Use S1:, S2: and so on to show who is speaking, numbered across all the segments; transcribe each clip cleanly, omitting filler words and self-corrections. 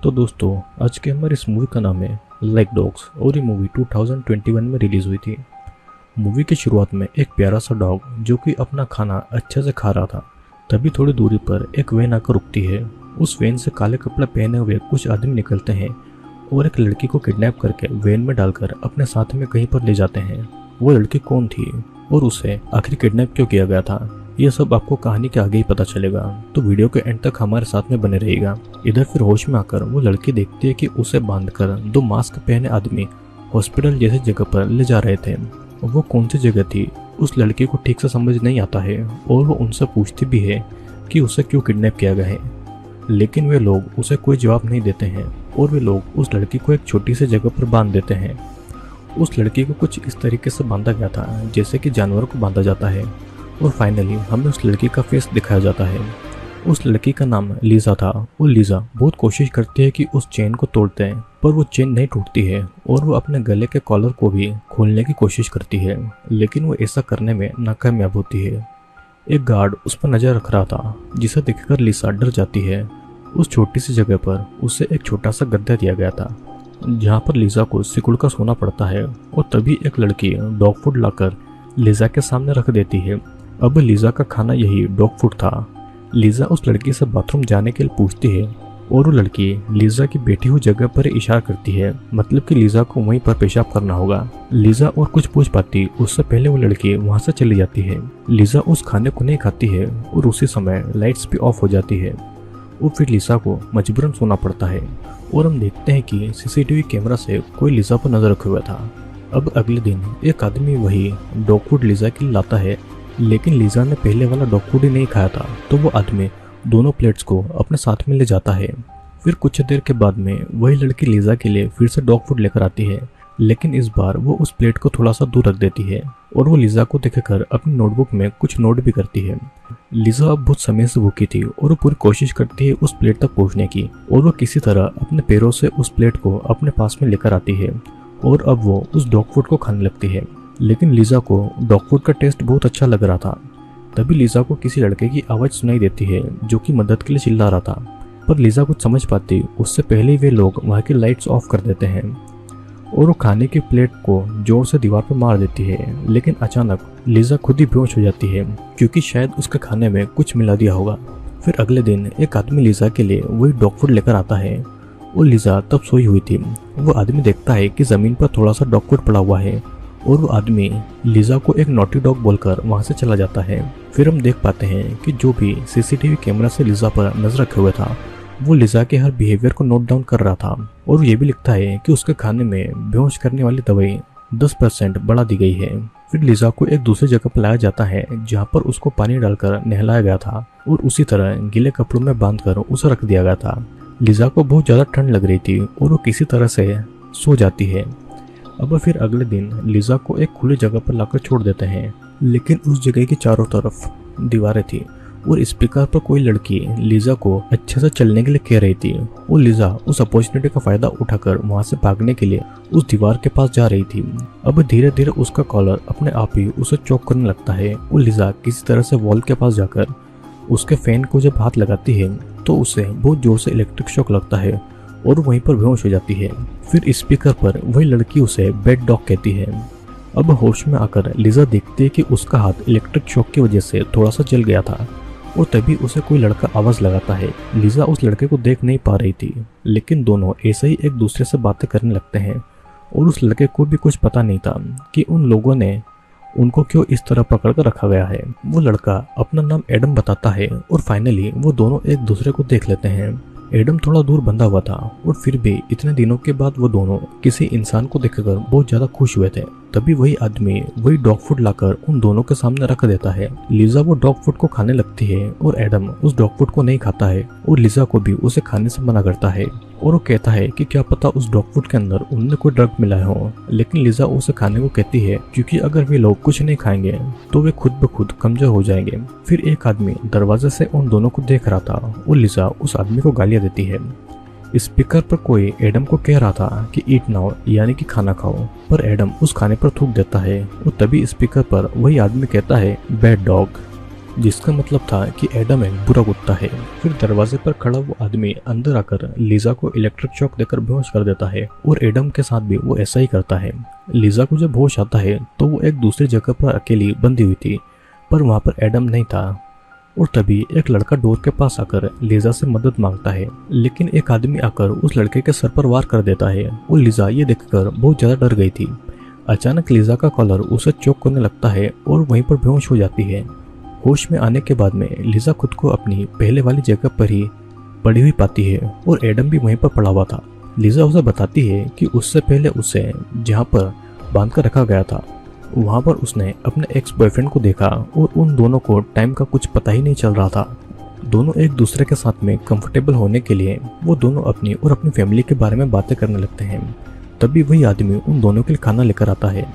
S1: तो दोस्तों, आज के हमारे इस मूवी का नाम है लाइक डॉग्स और ये मूवी 2021 में रिलीज हुई थी। मूवी की शुरुआत में एक प्यारा सा डॉग जो कि अपना खाना अच्छे से खा रहा था। तभी थोड़ी दूरी पर एक वैन आकर रुकती है। उस वैन से काले कपड़े पहने हुए कुछ आदमी निकलते हैं और एक लड़की को किडनैप करके वैन में डालकर अपने साथ में कहीं पर ले जाते हैं। वो लड़की कौन थी और उसे आखिर किडनैप क्यों किया गया था, ये सब आपको कहानी के आगे ही पता चलेगा। तो वीडियो के एंड तक हमारे साथ में बने रहेगा। इधर फिर होश में आकर वो लड़की देखती है कि उसे बांधकर दो मास्क पहने आदमी हॉस्पिटल जैसी जगह पर ले जा रहे थे। वो कौन सी जगह थी उस लड़की को ठीक से समझ नहीं आता है और वो उनसे पूछती भी है कि उसे क्यों किडनैप किया गया है, लेकिन वे लोग उसे कोई जवाब नहीं देते हैं और वे लोग उस लड़की को एक छोटी सी जगह पर बांध देते हैं। उस लड़की को कुछ इस तरीके से बांधा गया था जैसे कि जानवरों को बांधा जाता है और फाइनली हमें उस लड़की का फेस दिखाया जाता है। उस लड़की का नाम लीजा था और लीजा बहुत कोशिश करती है कि उस चेन को तोड़ते हैं, पर वो चेन नहीं टूटती है और वो अपने गले के कॉलर को भी खोलने की कोशिश करती है, लेकिन वो ऐसा करने में नाकामयाब होती है। एक गार्ड उस पर नजर रख रहा था जिसे देखकर लीजा डर जाती है। उस छोटी सी जगह पर उसे एक छोटा सा गद्दा दिया गया था जहाँ पर लीजा को सिकुड़ कर सोना पड़ता है और तभी एक लड़की डॉग फूड लाकर लीजा के सामने रख देती है। अब लीजा का खाना यही डॉग फूड था। लीजा उस लड़की से बाथरूम जाने के लिए पूछती है और वो लड़की लीजा की बैठी हुई जगह पर इशारा करती है, मतलब कि लीजा को वहीं पर पेशाब करना होगा। लीजा और कुछ पूछ पाती उससे पहले वो लड़की वहां से चली जाती है। लीजा उस खाने को नहीं खाती है और उसी समय लाइट्स भी ऑफ हो जाती है और फिर लीजा को मजबूरन सोना पड़ता है और हम देखते हैं कि सीसीटीवी कैमरा से कोई लीजा पर नजर रखा हुआ था। अब अगले दिन एक आदमी वही डॉग फूड लीजा के लिए लाता है, लेकिन लीजा ने पहले वाला डॉग फूड ही नहीं खाया था, तो वो आदमी दोनों प्लेट्स को अपने साथ में ले जाता है। फिर कुछ देर के बाद में वही लड़की लीजा के लिए फिर से डॉग फूड लेकर आती है, लेकिन इस बार वो उस प्लेट को थोड़ा सा दूर रख देती है और वो लीजा को देखकर अपनी नोटबुक में कुछ नोट भी करती है। लीजा अब बहुत समय से भूखी थी और वो पूरी कोशिश करती है उस प्लेट तक पहुंचने की और वो किसी तरह अपने पैरों से उस प्लेट को अपने पास में लेकर आती है और अब वो उस डॉग फूड को खाने लगती है। लेकिन लीजा को डॉग फूड का टेस्ट बहुत अच्छा लग रहा था। तभी लीजा को किसी लड़के की आवाज़ सुनाई देती है जो कि मदद के लिए चिल्ला रहा था, पर लीजा कुछ समझ पाती उससे पहले ही वे लोग वहाँ की लाइट्स ऑफ कर देते हैं और वो खाने की प्लेट को जोर से दीवार पर मार देती है। लेकिन अचानक लीजा खुद ही बेहोश हो जाती है क्योंकि शायद उसके खाने में कुछ मिला दिया होगा। फिर अगले दिन एक आदमी लीजा के लिए वही डॉग फूड लेकर आता है और लीजा तब सोई हुई थी। वो आदमी देखता है कि जमीन पर थोड़ा सा डॉग फूड पड़ा हुआ है और वो आदमी लीजा को एक नॉटी डॉग बोलकर वहां से चला जाता है। फिर हम देख पाते हैं कि जो भी सीसीटीवी कैमरा से लीजा पर नजर रखे हुए था वो लीजा के हर बिहेवियर को नोट डाउन कर रहा था और ये भी लिखता है कि उसके खाने में बेहोश करने वाली दवाई 10% बढ़ा दी गई है। फिर लीजा को एक दूसरी जगह पर लाया जाता है जहाँ पर उसको पानी डालकर नहलाया गया था और उसी तरह गीले कपड़ों में बांधकर उसे रख दिया गया था। लीजा को बहुत ज्यादा ठंड लग रही थी और वो किसी तरह से सो जाती है। अब फिर अगले दिन लीजा को एक खुली जगह पर लाकर छोड़ देते हैं, लेकिन उस जगह की चारों तरफ दीवारें थी और स्पीकर पर कोई लड़की लीजा को अच्छे से चलने के लिए कह रही थी और लीजा उस अपॉर्चुनिटी का फायदा उठाकर वहां से भागने के लिए उस दीवार के पास जा रही थी। अब धीरे धीरे उसका कॉलर अपने आप ही उसे चौक करने लगता है और लीजा किसी तरह से वॉल के पास जाकर उसके फैन को जब हाथ लगाती है तो उसे बहुत जोर से इलेक्ट्रिक शॉक लगता है और वहीं पर बेहोश हो जाती है। फिर स्पीकर पर वही लड़की उसे बैड डॉग कहती है। अब होश में आकर लीजा देखती है कि उसका हाथ इलेक्ट्रिक शॉक की वजह से थोड़ा सा जल गया था और तभी उसे कोई लड़का आवाज लगाता है। लीजा उस लड़के को देख नहीं पा रही थी, लेकिन दोनों ऐसे ही एक दूसरे से बातें करने लगते हैं और उस लड़के को भी कुछ पता नहीं था कि उन लोगों ने उनको क्यों इस तरह पकड़ कर रखा गया है। वो लड़का अपना नाम एडम बताता है और फाइनली वो दोनों एक दूसरे को देख लेते हैं। एडम थोड़ा दूर बंधा हुआ था और फिर भी इतने दिनों के बाद वो दोनों किसी इंसान को देखकर बहुत ज्यादा खुश हुए थे। तभी वही आदमी वही डॉग फूड लाकर उन दोनों के सामने रख देता है। लीजा वो डॉग फूड को खाने लगती है और एडम उस डॉग फूड को नहीं खाता है और लीजा को भी उसे खाने से मना करता है और वो कहता है कि क्या पता उस डॉग फूड के अंदर उन्होंने कोई ड्रग मिलाया हो। लेकिन लीजा उसे खाने को कहती है क्योंकि अगर वे लोग कुछ नहीं खाएंगे तो वे खुद ब खुद कमजोर हो जाएंगे। फिर एक आदमी दरवाजे से उन दोनों को देख रहा था और लीजा उस आदमी को गालियां देती है। स्पीकर पर कोई एडम को कह रहा था कि ईट नाउ यानी कि खाना खाओ, पर एडम उस खाने पर थूक देता है और तभी स्पीकर पर वही आदमी कहता है बैड डॉग। जिसका मतलब था कि एडम एक बुरा कुत्ता है। फिर दरवाजे पर खड़ा वो आदमी अंदर आकर लिजा को इलेक्ट्रिक शॉक देकर बेहोश कर देता है और एडम के साथ भी वो ऐसा ही करता है। लिजा को जब होश आता है तो वो एक दूसरी जगह पर अकेली बंधी हुई थी, पर वहाँ पर एडम नहीं था। और तभी एक लड़का डोर के पास आकर लिजा से मदद मांगता है, लेकिन एक आदमी आकर उस लड़के के सर पर वार कर देता है और लिजा ये देखकर बहुत ज्यादा डर गई थी। अचानक लिजा का कॉलर उसे चोक करने लगता है और वहीं पर बेहोश हो जाती है। होश में आने के बाद में लिजा खुद को अपनी पहले वाली जगह पर ही पड़ी हुई पाती है और एडम भी वहीं पर पड़ा हुआ था। लिजा उसे बताती है कि उससे पहले उसे जहाँ पर बांध कर रखा गया था वहाँ पर उसने अपने एक्स बॉयफ्रेंड को देखा और उन दोनों को टाइम का कुछ पता ही नहीं चल रहा था। दोनों एक दूसरे के साथ में कंफर्टेबल होने के लिए वो दोनों अपनी और अपनी फैमिली के बारे में बातें करने लगते हैं। तभी वही आदमी उन दोनों के लिए खाना लेकर आता है।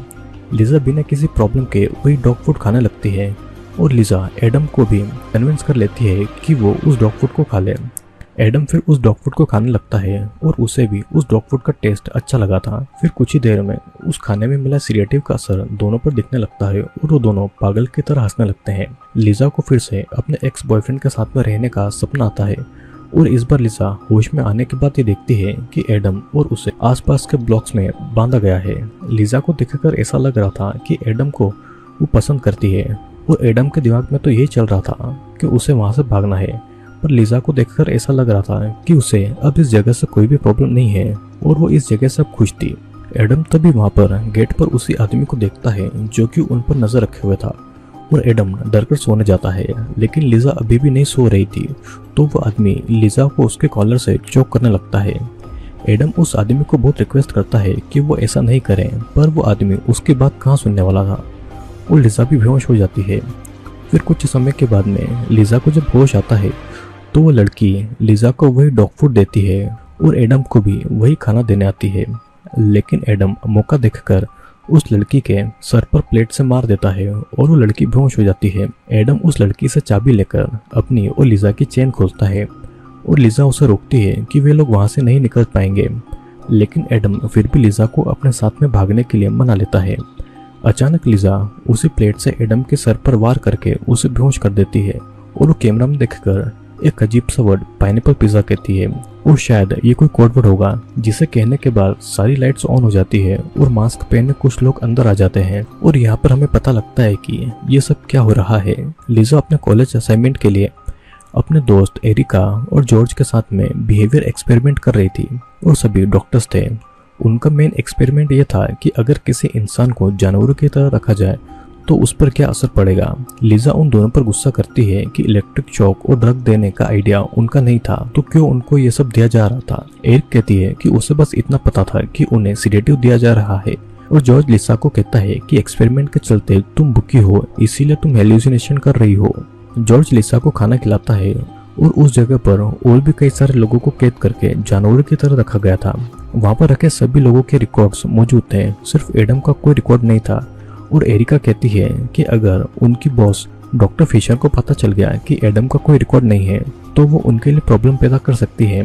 S1: लिजा बिना किसी प्रॉब्लम के वही डॉग फूड खाने लगती है और लिजा एडम को भी कन्विंस कर लेती है कि वो उस डॉग फूड को खा ले। एडम फिर उस डॉग फूड को खाने लगता है और उसे भी उस डॉग फूड का टेस्ट अच्छा लगा था। फिर कुछ ही देर में उस खाने में मिला सीडेटिव का असर दोनों पर दिखने लगता है और वो दोनों पागल की तरह हंसने लगते हैं। लिजा को फिर से अपने एक्स बॉयफ्रेंड के साथ में रहने का सपना आता है और इस बार लिजा होश में आने के बाद ये देखती है कि एडम और उसे आसपास के ब्लॉक्स में बांधा गया है। लिजा को देखकर ऐसा लग रहा था कि एडम को वो पसंद करती है और एडम के दिमाग में तो यही चल रहा था कि उसे वहां से भागना है, पर लिजा को देखकर ऐसा लग रहा था कि उसे अब इस जगह से कोई भी प्रॉब्लम नहीं है और वो इस जगह से अब खुश थी। एडम तभी वहां पर गेट पर उसी आदमी को देखता है जो कि उन पर नजर रखे हुए था और एडम डरकर सोने जाता है, लेकिन लिजा अभी भी नहीं सो रही थी तो वो आदमी लिजा को उसके कॉलर से चोक करने लगता है। एडम उस आदमी को बहुत रिक्वेस्ट करता है कि वो ऐसा नहीं करे, पर वो आदमी उसकी बात कहाँ सुनने वाला था और लिजा भी बेहोश हो जाती है। फिर कुछ समय के बाद में लिजा को जब होश आता है तो वो लड़की लिजा को वही डॉग फूड देती है और एडम को भी वही खाना देने आती है, लेकिन एडम मौका देखकर उस लड़की के सर पर प्लेट से मार देता है और वो लड़की बेहोश हो जाती है। एडम उस लड़की से चाबी लेकर अपनी और लिजा की चेन खोलता है और लिजा उसे रोकती है कि वे लोग वहां से नहीं निकल पाएंगे, लेकिन एडम फिर भी लिजा को अपने साथ में भागने के लिए मना लेता है। अचानक लिजा उसी प्लेट से एडम के सर पर वार करके उसे बेहोश कर देती है और वो कैमरा में देखकर एक अजीब सा वर्ड पाइनएप्पल पिज्जा कहती है और शायद ये कोई कोड वर्ड होगा, जिसे कहने के बाद सारी लाइट्स ऑन हो जाती है और मास्क पहने कुछ लोग अंदर आ जाते हैं और यहाँ पर हमें पता लगता है कि ये सब क्या हो रहा है। लिजा अपने कॉलेज असाइनमेंट के लिए अपने दोस्त एरिका और जॉर्ज के साथ में बिहेवियर एक्सपेरिमेंट कर रही थी और सभी डॉक्टर्स थे। उनका मेन एक्सपेरिमेंट ये था कि अगर किसी इंसान को जानवरों की तरह रखा जाए तो उस पर क्या असर पड़ेगा। लिजा उन दोनों पर गुस्सा करती है कि इलेक्ट्रिक शॉक और ड्रग देने का आइडिया उनका नहीं था तो क्यों उनको ये सब दिया जा रहा था। एरिक कहती है कि उसे बस इतना पता था कि उन्हें सीडेटिव दिया जा रहा है और जॉर्ज लिसा को कहता है कि एक्सपेरिमेंट के चलते तुम भूखी हो, इसीलिए तुम हेल्यूसिनेशन कर रही हो। जॉर्ज लिसा को खाना खिलाता है और उस जगह पर और भी कई सारे लोगों को कैद करके जानवरों की तरह रखा गया था। वहाँ पर रखे सभी लोगों के रिकॉर्ड्स मौजूद थे, सिर्फ एडम का कोई रिकॉर्ड नहीं था। और एरिका कहती है कि अगर उनकी बॉस डॉक्टर फिशर को पता चल गया कि एडम का कोई रिकॉर्ड नहीं है तो वो उनके लिए प्रॉब्लम पैदा कर सकती है।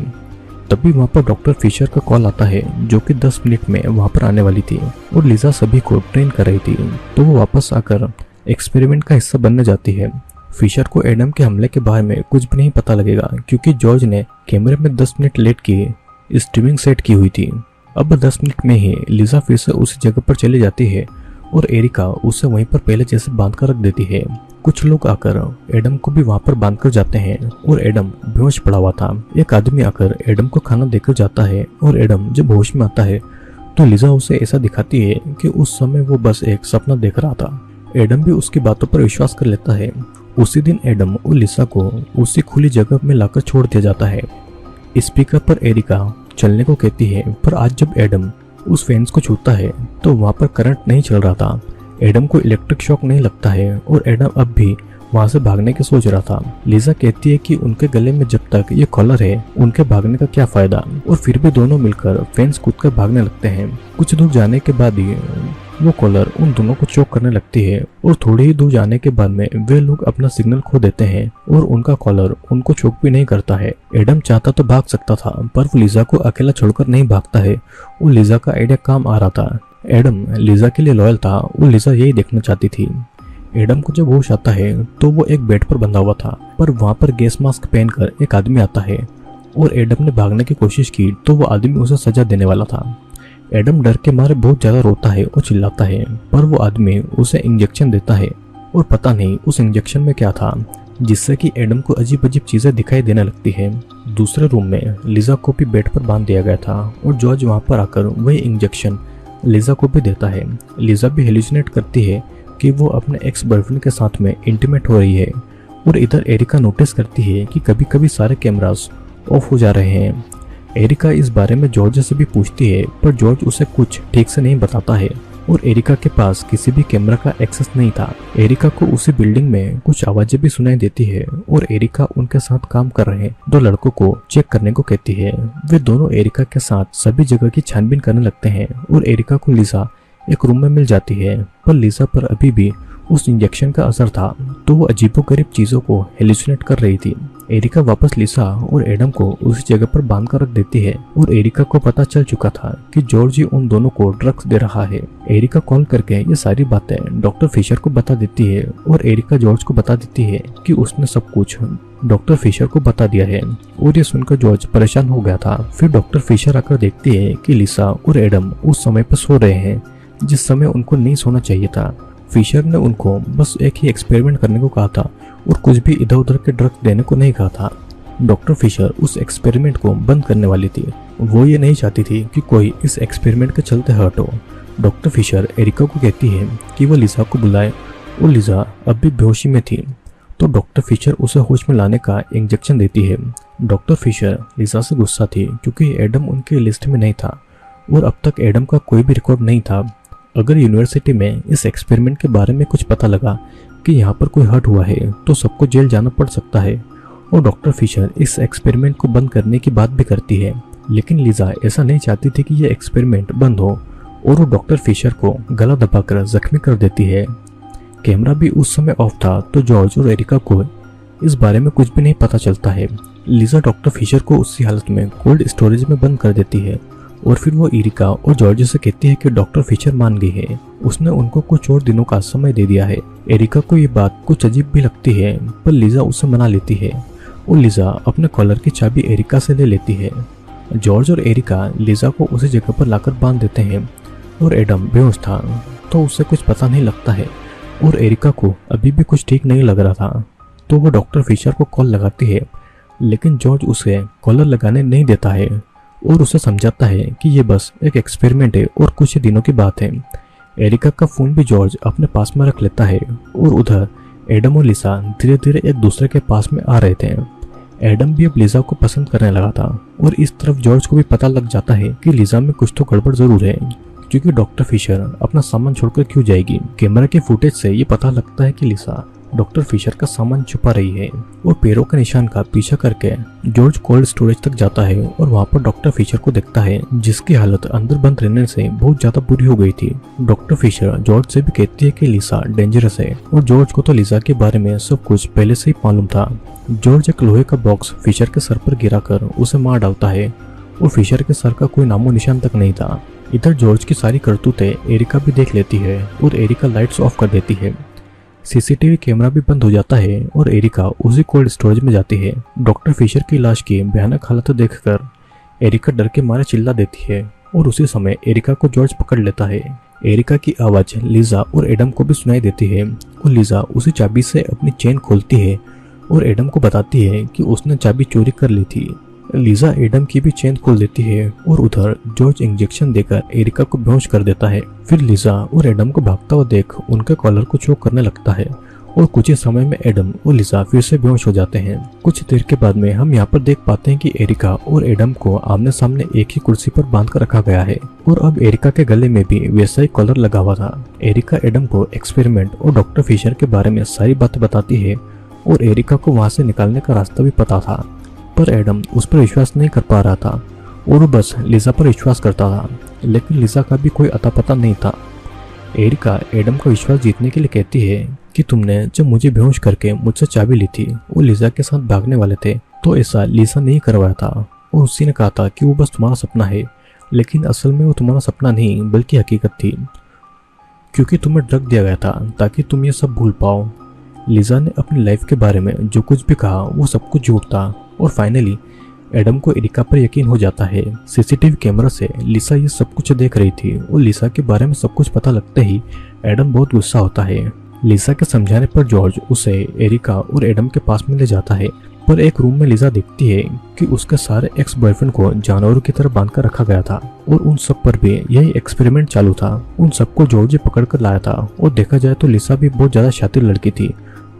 S1: तभी वहाँ पर डॉक्टर फिशर का कॉल आता है जो कि 10 मिनट में वहाँ पर आने वाली थी और लिजा सभी को ट्रेन कर रही थी, तो वो वापस आकर एक्सपेरिमेंट का हिस्सा बनने जाती है। फिशर को एडम के हमले के बारे में कुछ भी नहीं पता लगेगा क्योंकि जॉर्ज ने कैमरे में 10 मिनट लेट की स्ट्रीमिंग सेट की हुई थी। अब 10 मिनट में ही लिजा फिर से उसी जगह पर चली जाती है और एरिका उसे वहीं पर पहले जैसे बांध कर रख देती है। कुछ लोग आकर एडम को भी वहां पर बांध कर जाते हैं और एडम बेहोश पड़ा हुआ था। एक आदमी आकर एडम को खाना देकर जाता है और एडम जब होश में आता है तो लिजा उसे ऐसा दिखाती है कि उस समय वो बस एक सपना देख रहा था। एडम भी उसकी बातों पर विश्वास कर लेता है। उसी दिन एडम और लिसा को उसी खुली जगह में लाकर छोड़ दिया जाता है। स्पीकर पर एरिका चलने को कहती है, पर आज जब एडम उस फेंस को छूता है तो वहां पर करंट नहीं चल रहा था। एडम को इलेक्ट्रिक शॉक नहीं लगता है और एडम अब भी वहां से भागने की सोच रहा था। लिजा कहती है कि उनके गले में जब तक ये कॉलर है उनके भागने का क्या फायदा, और फिर भी दोनों मिलकर फेंस कूद कर भागने लगते हैं। कुछ दूर जाने के बाद ही वो कॉलर उन दोनों को चोक करने लगती है और थोड़ी ही दूर जाने के बाद में वे लोग अपना सिग्नल खो देते हैं और उनका कॉलर उनको चोक भी नहीं करता है। एडम चाहता तो भाग सकता था पर वो लिजा को अकेला छोड़कर नहीं भागता है और लिजा का आइडिया काम आ रहा था। एडम लिजा के लिए लॉयल था और लिजा यही देखना चाहती थी। एडम को जब होश आता है तो वो एक बेड पर बंधा हुआ था, पर वहां पर गैस मास्क पहनकर एक आदमी आता है और एडम ने भागने की कोशिश की तो वो आदमी उसे सजा देने वाला था। एडम डर के मारे बहुत ज्यादा रोता है और चिल्लाता है, पर वो आदमी उसे इंजेक्शन देता है और पता नहीं उस इंजेक्शन में क्या था जिससे कि एडम को अजीब अजीब चीजें दिखाई देने लगती है। दूसरे रूम में लिजा को भी बेड पर बांध दिया गया था और जॉर्ज वहां पर आकर वही इंजेक्शन लिजा को भी देता है। लिजा भी हेलुसिनेट करती है कि वो अपने एक्स बॉयफ्रेंड के साथ में इंटीमेट हो रही है और इधर एरिका नोटिस करती है कि कभी कभी सारे कैमरास ऑफ हो जा रहे हैं। एरिका इस बारे में जॉर्ज से भी पूछती है, पर जॉर्ज उसे कुछ ठीक से नहीं बताता है और एरिका के पास किसी भी कैमरा का एक्सेस नहीं था। एरिका को उसी बिल्डिंग में कुछ आवाजें भी सुनाई देती है और एरिका उनके साथ काम कर रहे दो लड़कों को चेक करने को कहती है। वे दोनों एरिका के साथ सभी जगह की छानबीन करने लगते हैं और एरिका को लिजा एक रूम में मिल जाती है, पर लिजा पर अभी भी उस इंजेक्शन का असर था तो वो अजीबोगरीब चीजों को हेलुसिनेट कर रही थी। एरिका वापस लिसा और एडम को उसी जगह पर बांध कर रख देती है और एरिका को पता चल चुका था कि जॉर्ज ही उन दोनों को ड्रग्स दे रहा है। एरिका कॉल करके ये सारी बातें डॉक्टर फिशर को बता देती है और एरिका जॉर्ज को बता देती है कि उसने सब कुछ डॉक्टर फिशर को बता दिया है और ये सुनकर जॉर्ज परेशान हो गया था। फिर डॉक्टर फिशर आकर देखती है कि लिसा और एडम उस समय पर सो रहे हैं जिस समय उनको नहीं सोना चाहिए था। फिशर ने उनको बस एक ही एक्सपेरिमेंट करने को कहा था और कुछ भी इधर उधर के ड्रग्स देने को नहीं कहा था। डॉक्टर फिशर उस एक्सपेरिमेंट को बंद करने वाली थी। वो ये नहीं चाहती थी कि कोई इस एक्सपेरिमेंट के चलते हर्ट हो। डॉक्टर फिशर एरिका को कहती है कि वो लिजा को बुलाए और लिजा अब भी बेहोशी में थी तो डॉक्टर फिशर उसे होश में लाने का इंजेक्शन देती है। डॉक्टर फिशर लिजा से गुस्सा थी क्योंकि एडम उनके लिस्ट में नहीं था और अब तक एडम का कोई भी रिकॉर्ड नहीं था। अगर यूनिवर्सिटी में इस एक्सपेरिमेंट के बारे में कुछ पता लगा कि यहाँ पर कोई हर्ट हुआ है तो सबको जेल जाना पड़ सकता है और डॉक्टर फिशर इस एक्सपेरिमेंट को बंद करने की बात भी करती है। लेकिन लिजा ऐसा नहीं चाहती थी कि यह एक्सपेरिमेंट बंद हो और वो डॉक्टर फिशर को गला दबाकर जख्मी कर देती है। कैमरा भी उस समय ऑफ था तो जॉर्ज और एरिका को इस बारे में कुछ भी नहीं पता चलता है। लिजा डॉक्टर फिशर को उसी हालत में कोल्ड स्टोरेज में बंद कर देती है और फिर वो एरिका और जॉर्ज से कहती है कि डॉक्टर फिशर मान गई है, उसने उनको कुछ और दिनों का समय दे दिया है। एरिका को ये बात कुछ अजीब भी लगती है पर लिजा उसे मना लेती है और लिजा अपने कॉलर की चाबी एरिका से ले लेती है। जॉर्ज और एरिका लिजा को उसी जगह पर लाकर बांध देते हैं और एडम बेहोश था तो उसे कुछ पता नहीं लगता है और एरिका को अभी भी कुछ ठीक नहीं लग रहा था तो वो डॉक्टर फिशर को कॉल लगाती है, लेकिन जॉर्ज उसे कॉलर लगाने नहीं देता है और उसे समझाता है कि ये बस एक एक्सपेरिमेंट है और कुछ ही दिनों की बात है। एरिका का फोन भी जॉर्ज अपने पास में रख लेता है और उधर एडम और लिसा धीरे धीरे एक दूसरे के पास में आ रहे थे। एडम भी अब लिजा को पसंद करने लगा था और इस तरफ जॉर्ज को भी पता लग जाता है कि लिजा में कुछ तो गड़बड़ जरूर है क्योंकि डॉक्टर फिशर अपना सामान छोड़कर क्यों जाएगी। कैमरा के फुटेज से ये पता लगता है कि लिसा डॉक्टर फिशर का सामान छुपा रही है और पैरों के निशान का पीछा करके जॉर्ज कोल्ड स्टोरेज तक जाता है और वहाँ पर डॉक्टर फिशर को देखता है जिसकी हालत अंदर बंद रहने से बहुत ज्यादा बुरी हो गई थी। डॉक्टर फिशर जॉर्ज से भी कहती है कि लिसा डेंजरस है और जॉर्ज को तो लिसा के बारे में सब कुछ पहले से ही मालूम था। जॉर्ज एक लोहे का बॉक्स फिशर के सर पर गिराकर उसे मार डालता है और फिशर के सर का कोई नामो निशान तक नहीं था। इधर जॉर्ज की सारी करतूतें एरिका भी देख लेती है और एरिका लाइट्स ऑफ कर देती है। सीसीटीवी कैमरा भी बंद हो जाता है और एरिका उसी कोल्ड स्टोरेज में जाती है। डॉक्टर फिशर की लाश की भयानक हालत देखकर एरिका डर के मारे चिल्ला देती है और उसी समय एरिका को जॉर्ज पकड़ लेता है। एरिका की आवाज लिजा और एडम को भी सुनाई देती है और लिजा उसी चाबी से अपनी चेन खोलती है और एडम को बताती है कि उसने चाबी चोरी कर ली थी। लिजा एडम की भी चेन खोल देती है और उधर जॉर्ज इंजेक्शन देकर एरिका को बेहोश कर देता है। फिर लिजा और एडम को भागता हुआ देख उनके कॉलर को चोक करने लगता है और कुछ ही समय में एडम और लिजा फिर से बेहोश हो जाते हैं। कुछ देर के बाद में हम यहाँ पर देख पाते हैं कि एरिका और एडम को आमने सामने एक ही कुर्सी पर बांध कर रखा गया है और अब एरिका के गले में भी वैसा ही कॉलर लगा हुआ था। एरिका एडम को एक्सपेरिमेंट और डॉक्टर फिशर के बारे में सारी बातें बताती है और एरिका को वहां से निकालने का रास्ता भी पता था, पर एडम उस पर विश्वास नहीं कर पा रहा था और वो बस लिजा पर विश्वास करता था, लेकिन लिजा का भी कोई अता पता नहीं था। एरिका एडम का विश्वास जीतने के लिए कहती है कि तुमने जब मुझे बेहोश करके मुझसे चाबी ली थी वो लिजा के साथ भागने वाले थे तो ऐसा लिजा नहीं करवाया था और उसी ने कहा था कि वो बस तुम्हारा सपना है, लेकिन असल में वो तुम्हारा सपना नहीं बल्कि हकीकत थी। क्योंकि तुम्हें ड्रग दिया गया था ताकि तुम ये सब भूल पाओ। लिसा ने अपनी लाइफ के बारे में जो कुछ भी कहा वो सब कुछ झूठ था। और फाइनली एडम को एरिका पर यकीन हो जाता है। सीसीटीवी कैमरा से लिसा ये सब कुछ देख रही थी और लिसा के बारे में सब कुछ पता लगते ही एडम बहुत गुस्सा होता है। लिसा के समझाने पर जॉर्ज उसे एरिका और एडम के पास में ले जाता है। पर एक रूम में लिसा देखती है कि उसके सारे एक्स बॉयफ्रेंड को जानवरों की तरह बांध कर रखा गया था और उन सब पर भी यही एक्सपेरिमेंट चालू था। उन सबको जॉर्ज पकड़ कर लाया था। और देखा जाए तो लिसा भी बहुत ज्यादा शातिर लड़की थी।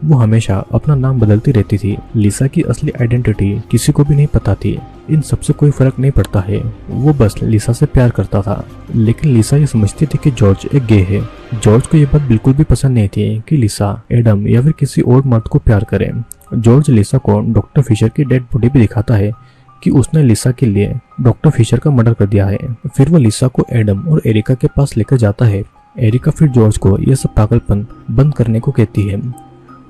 S1: वो हमेशा अपना नाम बदलती रहती थी। लिसा की असली आइडेंटिटी किसी को भी नहीं पता थी। इन सबसे कोई फर्क नहीं पड़ता है। वो बस लिसा से प्यार करता था। लेकिन लिसा ये समझती थी कि जॉर्ज एक गे है। जॉर्ज को ये बात बिल्कुल भी पसंद नहीं थी कि लिसा एडम या फिर किसी और मर्द को प्यार करे। जॉर्ज लिसा को डॉक्टर फिशर की डेड बॉडी भी दिखाता है कि उसने लिसा के लिए डॉक्टर फिशर का मर्डर कर दिया है। फिर वो लिसा को एडम और एरिका के पास लेकर जाता है। एरिका फिर जॉर्ज को यह सब पागलपन बंद करने को कहती है।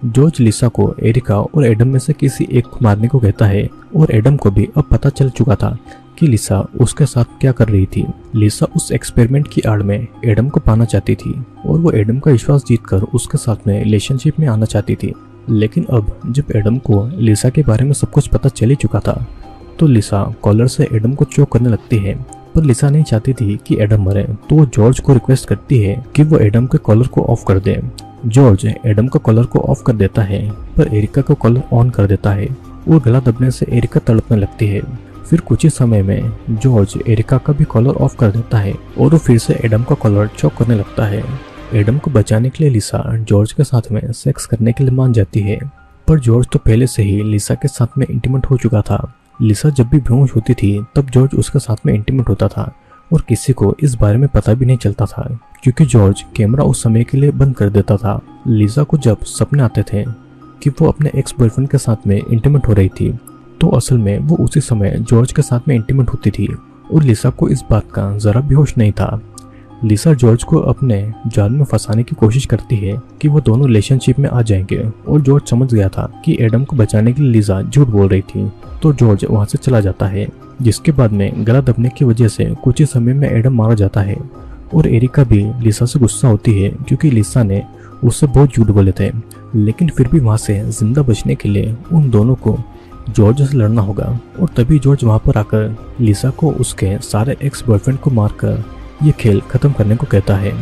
S1: जॉर्ज लिसा को एरिका और एडम में से किसी एक को मारने को कहता है। और एडम को भी अब पता चल चुका था कि लिसा उसके साथ क्या कर रही थी। लिसा उस एक्सपेरिमेंट की आड़ में एडम को पाना चाहती थी और वो एडम का विश्वास जीतकर उसके साथ में रिलेशनशिप में आना चाहती थी। लेकिन अब जब एडम को लिसा के बारे में सब कुछ पता चल ही चुका था तो लिसा कॉलर से एडम को चोक करने लगती है। पर लिसा नहीं चाहती थी कि एडम मरे, तो वो जॉर्ज को रिक्वेस्ट करती है कि वो एडम के कॉलर को ऑफ कर दे। जॉर्ज एडम का कॉलर को ऑफ कर देता है पर एरिका का कॉलर ऑन कर देता है और गला दबने से एरिका तड़पने लगती है। फिर कुछ ही समय में जॉर्ज एरिका का भी कॉलर ऑफ कर देता है और वो फिर से एडम का कॉलर चोक करने लगता है। एडम को बचाने के लिए लिसा जॉर्ज के साथ में सेक्स करने के लिए मान जाती है। पर जॉर्ज तो पहले से ही लिसा के साथ में इंटीमेट हो चुका था। लिसा जब भी बेहोश होती थी तब जॉर्ज उसके साथ में इंटीमेट होता था और किसी को इस बारे में पता भी नहीं चलता था क्योंकि जॉर्ज कैमरा उस समय के लिए बंद कर देता था। लिसा को जब सपने आते थे कि वो अपने एक्स बॉयफ्रेंड के साथ में इंटीमेट हो रही थी तो असल में वो उसी समय जॉर्ज के साथ में इंटीमेट होती थी और लिसा को इस बात का जरा भी होश नहीं था। लिसा जॉर्ज को अपने जाल में फंसाने की कोशिश करती है कि वो दोनों रिलेशनशिप में आ जाएंगे और जॉर्ज समझ गया था कि एडम को बचाने के लिए लिसा झूठ बोल रही थी। तो जॉर्ज वहां से चला जाता है जिसके बाद में गला दबने की वजह से कुछ ही समय में एडम मारा जाता है। और एरिका भी लिसा से गुस्सा होती है क्योंकि लिसा ने उससे बहुत झूठ बोले थे। लेकिन फिर भी वहां से जिंदा बचने के लिए उन दोनों को जॉर्ज से लड़ना होगा। और तभी जॉर्ज वहां पर आकर लिसा को उसके सारे एक्स बॉयफ्रेंड को मारकर ये खेल खत्म करने को कहता है।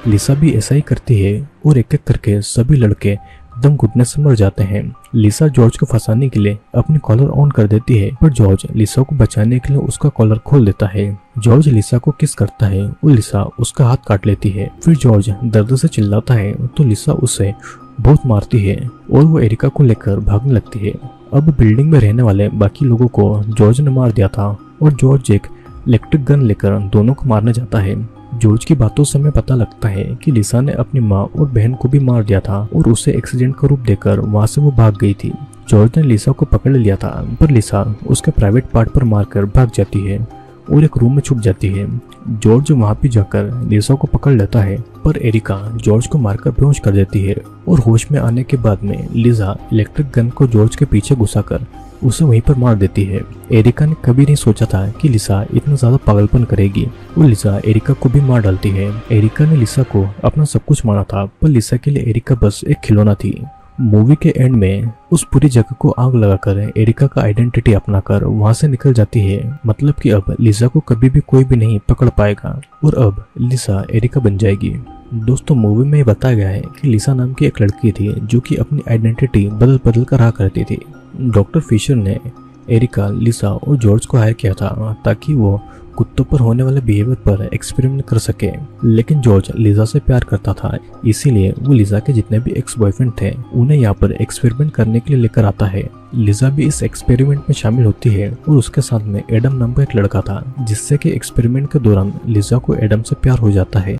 S1: लिसा भी ऐसा ही करती है और एक एक करके सभी लड़के दम घुटने से मर जाते हैं। लिसा जॉर्ज को फंसाने के लिए अपनी कॉलर ऑन कर देती है पर जॉर्ज लिसा को बचाने के लिए उसका कॉलर खोल देता है। जॉर्ज लिसा को किस करता है और लिसा उसका हाथ काट लेती है। फिर जॉर्ज दर्द से चिल्लाता है तो लिसा उसे बहुत मारती है और वो एरिका को लेकर भागने लगती है। अब बिल्डिंग में रहने वाले बाकी लोगों को जॉर्ज ने मार दिया था और जॉर्ज एक इलेक्ट्रिक गन लेकर दोनों को मारने जाता है। जॉर्ज की बातों से हमें पता लगता है कि लिसा ने अपनी माँ और बहन को भी मार दिया था और उसे एक्सीडेंट का रूप देकर वहां से वो भाग गई थी। जॉर्ज ने लिसा को पकड़ लिया था पर लिसा उसके प्राइवेट पार्ट पर मारकर भाग जाती है और एक रूम में छुप जाती है। जॉर्ज वहां भी जाकर लिसा को पकड़ लेता है पर एरिका जॉर्ज को मारकर बेहोश कर देती है और होश में आने के बाद में लिसा इलेक्ट्रिक गन को जॉर्ज के पीछे घुसाकर उसे वहीं पर मार देती है। एरिका ने कभी नहीं सोचा था कि लिसा इतना ज्यादा पागलपन करेगी और लिसा एरिका को भी मार डालती है। एरिका ने लिसा को अपना सब कुछ माना था पर लिसा के लिए एरिका बस एक खिलौना थी। मूवी के एंड में उस पूरी जगह को आग लगाकर एरिका का आइडेंटिटी अपनाकर वहां से निकल जाती है। मतलब कि अब लिसा को कभी भी कोई भी नहीं पकड़ पाएगा और अब लिसा एरिका बन जाएगी। दोस्तों मूवी में बताया गया है कि लिसा नाम की एक लड़की थी जो कि अपनी आइडेंटिटी बदल बदल कर रहा करती थी। डॉक्टर फिशर ने एरिका, लिसा और जॉर्ज को हायर किया था ताकि वो कुत्तों पर होने वाले बिहेवियर पर एक्सपेरिमेंट कर सके। लेकिन जॉर्ज लिसा से प्यार करता था इसीलिए वो लिसा के जितने भी एक्स बॉयफ्रेंड थे उन्हें यहाँ पर एक्सपेरिमेंट करने के लिए लेकर आता है। लिसा भी इस एक्सपेरिमेंट में शामिल होती है और उसके साथ में एडम नाम का एक लड़का था जिससे कि एक्सपेरिमेंट के दौरान लिसा को एडम से प्यार हो जाता है।